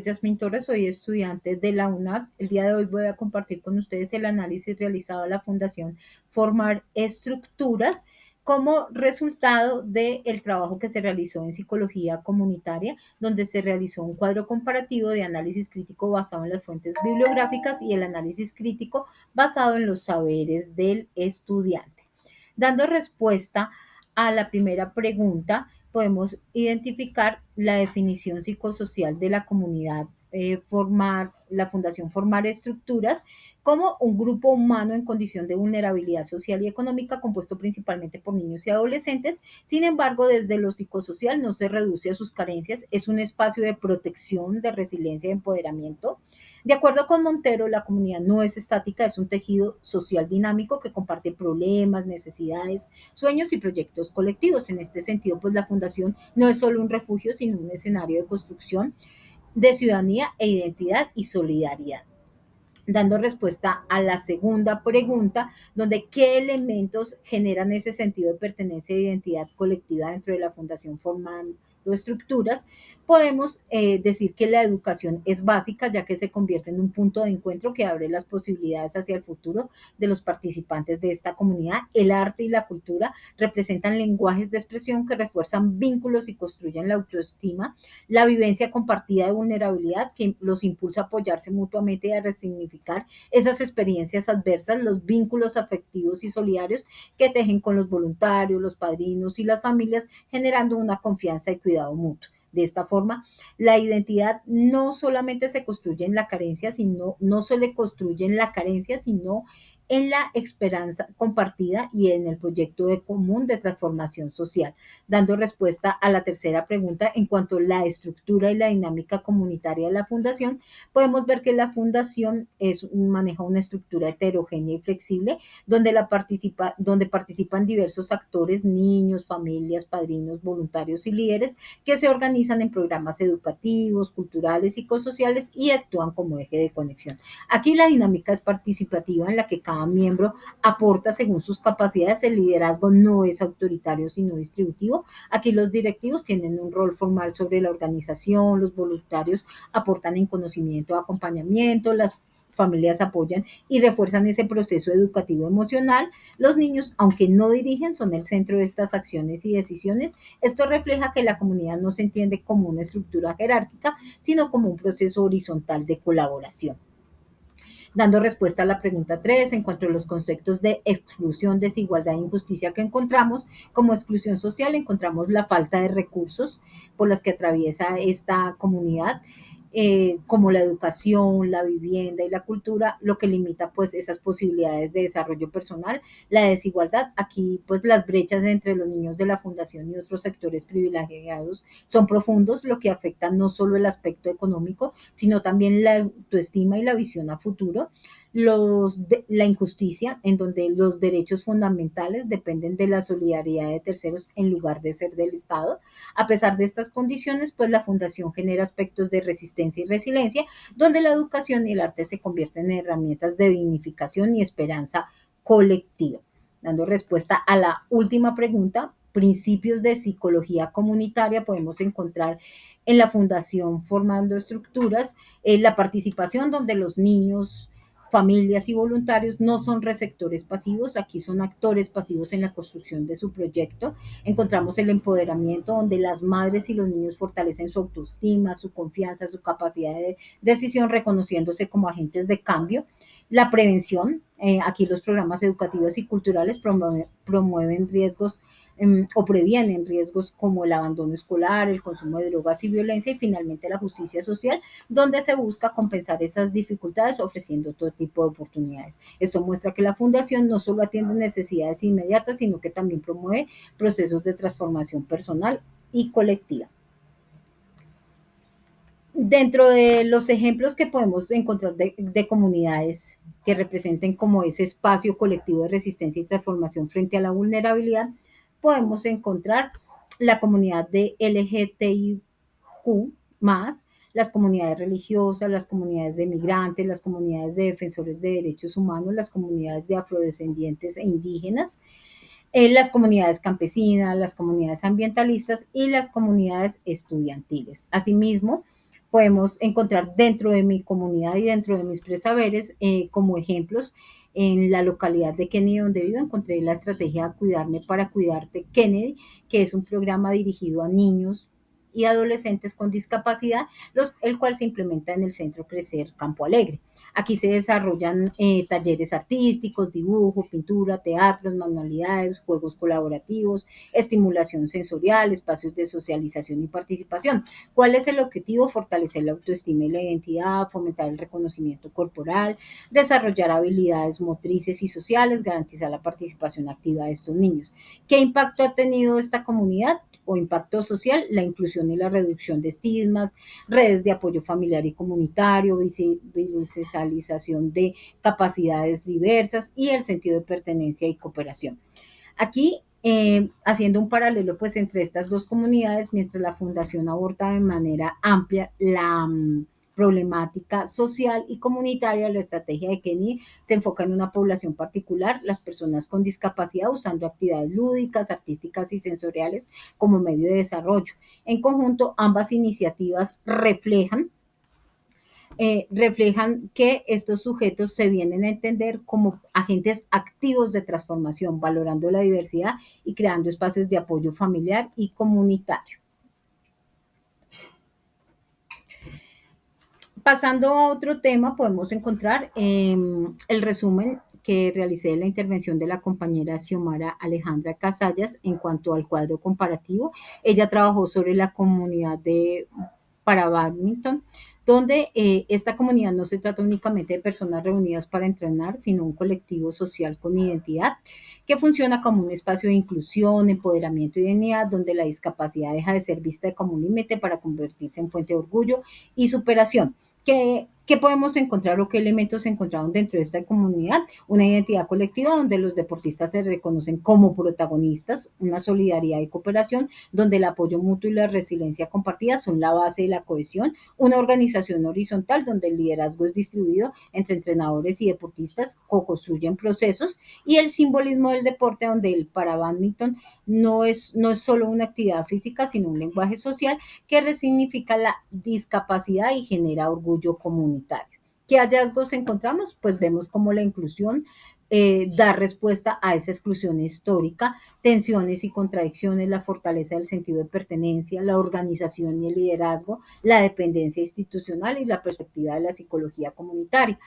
Yasmin Torres, soy estudiante de la UNAD. El día de hoy voy a compartir con ustedes el análisis realizado a la Fundación Formar Estructuras como resultado del trabajo que se realizó en psicología comunitaria, donde se realizó un cuadro comparativo de análisis crítico basado en las fuentes bibliográficas y el análisis crítico basado en los saberes del estudiante. Dando respuesta a la primera pregunta, podemos identificar la definición psicosocial de la comunidad, la Fundación Formar Estructuras como un grupo humano en condición de vulnerabilidad social y económica compuesto principalmente por niños y adolescentes. Sin embargo, desde lo psicosocial no se reduce a sus carencias, es un espacio de protección, de resiliencia y empoderamiento. De acuerdo con Montero, la comunidad no es estática, es un tejido social dinámico que comparte problemas, necesidades, sueños y proyectos colectivos. En este sentido, pues la fundación no es solo un refugio, sino un escenario de construcción de ciudadanía e identidad y solidaridad. Dando respuesta a la segunda pregunta, donde qué elementos generan ese sentido de pertenencia e identidad colectiva dentro de la fundación formando estructuras, podemos decir que la educación es básica, ya que se convierte en un punto de encuentro que abre las posibilidades hacia el futuro de los participantes de esta comunidad. El arte y la cultura representan lenguajes de expresión que refuerzan vínculos y construyen la autoestima, la vivencia compartida de vulnerabilidad que los impulsa a apoyarse mutuamente y a resignificar esas experiencias adversas, los vínculos afectivos y solidarios que tejen con los voluntarios, los padrinos y las familias, generando una confianza y cuidado mutuo. De esta forma, la identidad no solamente se construye en la carencia, sino no se le construye en la carencia, sino en la esperanza compartida y en el proyecto de común de transformación social. Dando respuesta a la tercera pregunta en cuanto a la estructura y la dinámica comunitaria de la fundación, podemos ver que la fundación maneja una estructura heterogénea y flexible donde participan diversos actores, niños, familias, padrinos, voluntarios y líderes que se organizan en programas educativos, culturales, psicosociales y actúan como eje de conexión. Aquí la dinámica es participativa en la que cada miembro aporta según sus capacidades. El liderazgo no es autoritario, sino distributivo. Aquí los directivos tienen un rol formal sobre la organización, los voluntarios aportan en conocimiento, acompañamiento, las familias apoyan y refuerzan ese proceso educativo emocional. Los niños, aunque no dirigen, son el centro de estas acciones y decisiones. Esto refleja que la comunidad no se entiende como una estructura jerárquica, sino como un proceso horizontal de colaboración. Dando respuesta a la pregunta 3 en cuanto a los conceptos de exclusión, desigualdad e injusticia que encontramos, como exclusión social encontramos la falta de recursos por las que atraviesa esta comunidad, como la educación, la vivienda y la cultura, lo que limita pues esas posibilidades de desarrollo personal. La desigualdad, aquí pues las brechas entre los niños de la fundación y otros sectores privilegiados son profundos, lo que afecta no solo el aspecto económico, sino también la autoestima y la visión a futuro. La injusticia, en donde los derechos fundamentales dependen de la solidaridad de terceros en lugar de ser del Estado. A pesar de estas condiciones, pues la fundación genera aspectos de resistencia y resiliencia, donde la educación y el arte se convierten en herramientas de dignificación y esperanza colectiva. Dando respuesta a la última pregunta, principios de psicología comunitaria podemos encontrar en la fundación formando estructuras, la participación donde los niños, familias y voluntarios no son receptores pasivos, aquí son actores pasivos en la construcción de su proyecto. Encontramos el empoderamiento donde las madres y los niños fortalecen su autoestima, su confianza, su capacidad de decisión, reconociéndose como agentes de cambio. La prevención, aquí los programas educativos y culturales promueven riesgos o previenen riesgos como el abandono escolar, el consumo de drogas y violencia y finalmente la justicia social, donde se busca compensar esas dificultades ofreciendo todo tipo de oportunidades. Esto muestra que la fundación no solo atiende necesidades inmediatas, sino que también promueve procesos de transformación personal y colectiva. Dentro de los ejemplos que podemos encontrar de comunidades que representen como ese espacio colectivo de resistencia y transformación frente a la vulnerabilidad, podemos encontrar la comunidad de LGTBIQ más, las comunidades religiosas, las comunidades de migrantes, las comunidades de defensores de derechos humanos, las comunidades de afrodescendientes e indígenas, las comunidades campesinas, las comunidades ambientalistas y las comunidades estudiantiles. Asimismo, podemos encontrar dentro de mi comunidad y dentro de mis presaberes como ejemplos. En la localidad de Kennedy, donde vivo, encontré la estrategia Cuidarme para Cuidarte Kennedy, que es un programa dirigido a niños y adolescentes con discapacidad, el cual se implementa en el Centro Crecer Campo Alegre. Aquí se desarrollan talleres artísticos, dibujo, pintura, teatros, manualidades, juegos colaborativos, estimulación sensorial, espacios de socialización y participación. ¿Cuál es el objetivo? Fortalecer la autoestima y la identidad, fomentar el reconocimiento corporal, desarrollar habilidades motrices y sociales, garantizar la participación activa de estos niños. ¿Qué impacto ha tenido esta comunidad o impacto social? La inclusión y la reducción de estigmas, redes de apoyo familiar y comunitario, visibilización de capacidades diversas y el sentido de pertenencia y cooperación. Aquí, haciendo un paralelo pues entre estas dos comunidades, mientras la fundación aborda de manera amplia la problemática social y comunitaria, la estrategia de Kenny se enfoca en una población particular, las personas con discapacidad, usando actividades lúdicas, artísticas y sensoriales como medio de desarrollo. En conjunto, ambas iniciativas reflejan que estos sujetos se vienen a entender como agentes activos de transformación, valorando la diversidad y creando espacios de apoyo familiar y comunitario. Pasando a otro tema, podemos encontrar el resumen que realicé de la intervención de la compañera Xiomara Alejandra Casallas en cuanto al cuadro comparativo. Ella trabajó sobre la comunidad de para badminton, donde esta comunidad no se trata únicamente de personas reunidas para entrenar, sino un colectivo social con identidad que funciona como un espacio de inclusión, empoderamiento y dignidad, donde la discapacidad deja de ser vista como un límite para convertirse en fuente de orgullo y superación. ¿Qué podemos encontrar o qué elementos se encontraron dentro de esta comunidad? Una identidad colectiva donde los deportistas se reconocen como protagonistas, una solidaridad y cooperación donde el apoyo mutuo y la resiliencia compartida son la base de la cohesión, una organización horizontal donde el liderazgo es distribuido entre entrenadores y deportistas, co-construyen procesos, y el simbolismo del deporte donde el para badminton no es solo una actividad física, sino un lenguaje social que resignifica la discapacidad y genera orgullo comunitario. ¿Qué hallazgos encontramos? Pues vemos cómo la inclusión da respuesta a esa exclusión histórica, tensiones y contradicciones, la fortaleza del sentido de pertenencia, la organización y el liderazgo, la dependencia institucional y la perspectiva de la psicología comunitaria.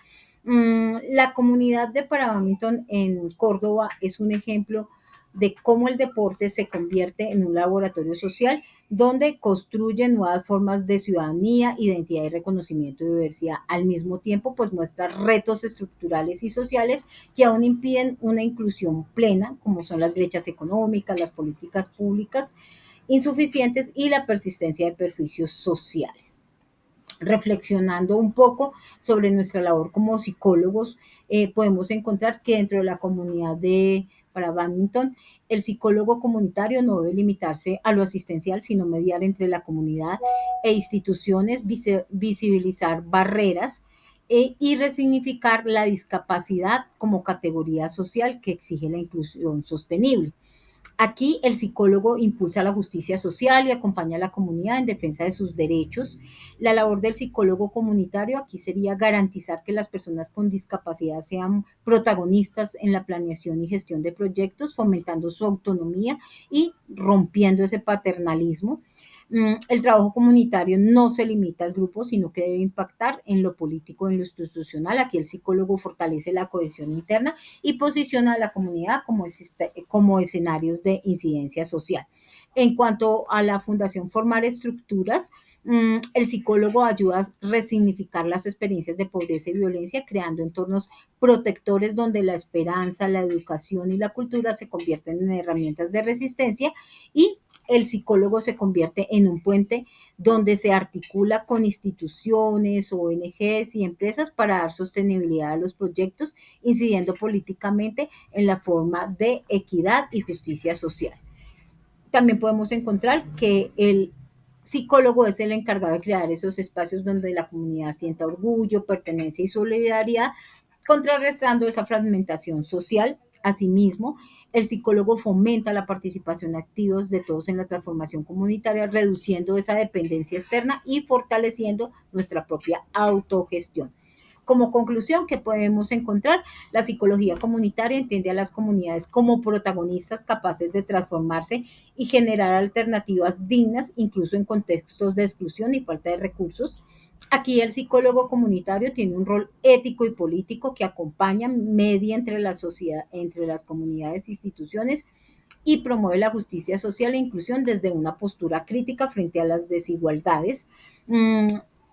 La comunidad de Parabadminton en Córdoba es un ejemplo de cómo el deporte se convierte en un laboratorio social donde construye nuevas formas de ciudadanía, identidad y reconocimiento de diversidad. Al mismo tiempo, pues muestra retos estructurales y sociales que aún impiden una inclusión plena, como son las brechas económicas, las políticas públicas insuficientes y la persistencia de perjuicios sociales. Reflexionando un poco sobre nuestra labor como psicólogos, podemos encontrar que dentro de la comunidad para badminton, el psicólogo comunitario no debe limitarse a lo asistencial, sino mediar entre la comunidad e instituciones, visibilizar barreras y resignificar la discapacidad como categoría social que exige la inclusión sostenible. Aquí el psicólogo impulsa la justicia social y acompaña a la comunidad en defensa de sus derechos. La labor del psicólogo comunitario aquí sería garantizar que las personas con discapacidad sean protagonistas en la planeación y gestión de proyectos, fomentando su autonomía y rompiendo ese paternalismo. El trabajo comunitario no se limita al grupo, sino que debe impactar en lo político, en lo institucional. Aquí el psicólogo fortalece la cohesión interna y posiciona a la comunidad como escenarios de incidencia social. En cuanto a la Fundación Formar Estructuras, el psicólogo ayuda a resignificar las experiencias de pobreza y violencia, creando entornos protectores donde la esperanza, la educación y la cultura se convierten en herramientas de resistencia, y el psicólogo se convierte en un puente donde se articula con instituciones, ONGs y empresas para dar sostenibilidad a los proyectos, incidiendo políticamente en la forma de equidad y justicia social. También podemos encontrar que el psicólogo es el encargado de crear esos espacios donde la comunidad sienta orgullo, pertenencia y solidaridad, contrarrestando esa fragmentación social Asimismo, el psicólogo fomenta la participación activa de todos en la transformación comunitaria, reduciendo esa dependencia externa y fortaleciendo nuestra propia autogestión. Como conclusión, ¿qué podemos encontrar? La psicología comunitaria entiende a las comunidades como protagonistas capaces de transformarse y generar alternativas dignas, incluso en contextos de exclusión y falta de recursos. Aquí el psicólogo comunitario tiene un rol ético y político que acompaña, media entre la sociedad, entre las comunidades e instituciones y promueve la justicia social e inclusión desde una postura crítica frente a las desigualdades. Mm,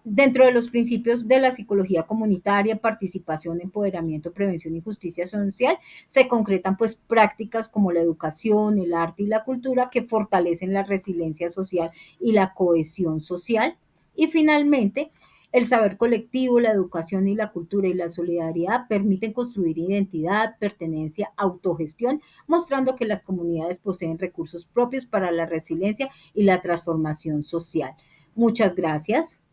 Dentro de los principios de la psicología comunitaria, participación, empoderamiento, prevención y justicia social, se concretan pues prácticas como la educación, el arte y la cultura que fortalecen la resiliencia social y la cohesión social. Y finalmente, el saber colectivo, la educación y la cultura y la solidaridad permiten construir identidad, pertenencia, autogestión, mostrando que las comunidades poseen recursos propios para la resiliencia y la transformación social. Muchas gracias.